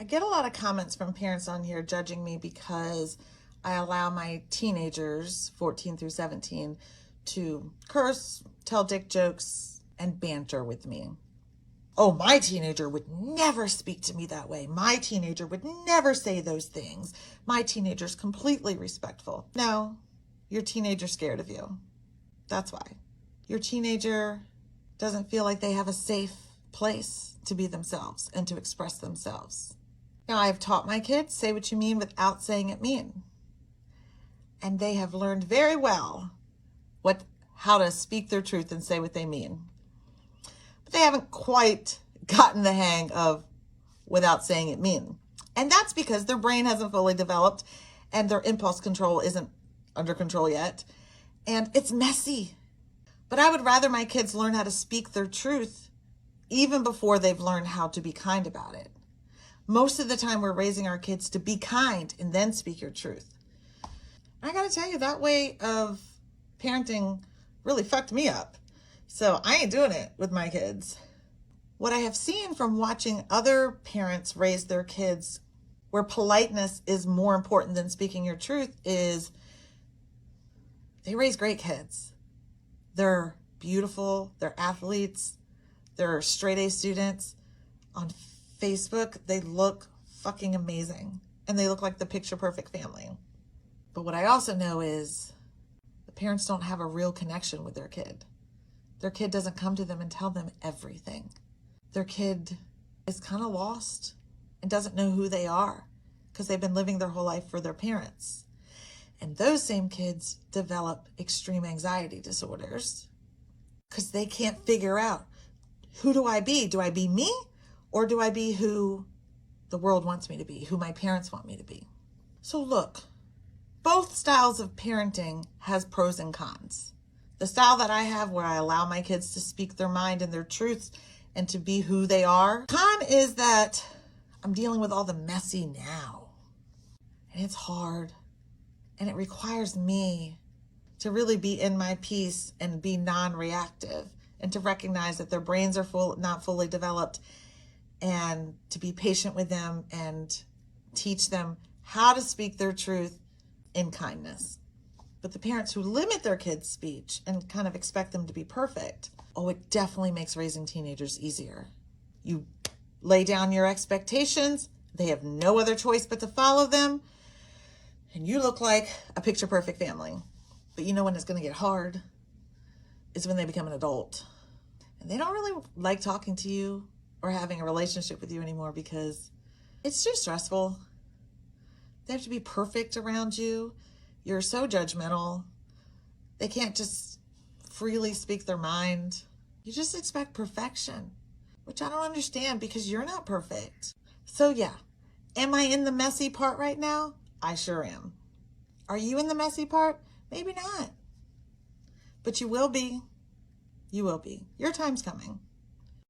I get a lot of comments from parents on here judging me because I allow my teenagers, 14 through 17, to curse, tell dick jokes, and banter with me. Oh, my teenager would never speak to me that way. My teenager would never say those things. My teenager's completely respectful. No, your teenager's scared of you. That's why. Your teenager doesn't feel like they have a safe place to be themselves and to express themselves. Now, I've taught my kids, say what you mean without saying it mean. And they have learned very well how to speak their truth and say what they mean. But they haven't quite gotten the hang of without saying it mean. And that's because their brain hasn't fully developed and their impulse control isn't under control yet. And it's messy. But I would rather my kids learn how to speak their truth even before they've learned how to be kind about it. Most of the time we're raising our kids to be kind and then speak your truth. I gotta tell you, that way of parenting really fucked me up. So I ain't doing it with my kids. What I have seen from watching other parents raise their kids where politeness is more important than speaking your truth is they raise great kids. They're beautiful, they're athletes, they're straight A students. On Facebook, they look fucking amazing. And they look like the picture perfect family. But what I also know is the parents don't have a real connection with their kid. Their kid doesn't come to them and tell them everything. Their kid is kind of lost and doesn't know who they are because they've been living their whole life for their parents. And those same kids develop extreme anxiety disorders because they can't figure out, who do I be? Do I be me? Or do I be who the world wants me to be, who my parents want me to be? So look, both styles of parenting has pros and cons. The style that I have where I allow my kids to speak their mind and their truths and to be who they are. Con is that I'm dealing with all the messy now. And it's hard. And it requires me to really be in my peace and be non-reactive and to recognize that their brains are not fully developed, and to be patient with them and teach them how to speak their truth in kindness. But the parents who limit their kids' speech and kind of expect them to be perfect, oh, it definitely makes raising teenagers easier. You lay down your expectations, they have no other choice but to follow them, and you look like a picture perfect family. But you know when it's going to get hard is when they become an adult. And they don't really like talking to you or having a relationship with you anymore because it's too stressful. They have to be perfect around you. You're so judgmental. They can't just freely speak their mind. You just expect perfection, which I don't understand because you're not perfect. So yeah, am I in the messy part right now? I sure am. Are you in the messy part? Maybe not. But you will be. You will be. Your time's coming.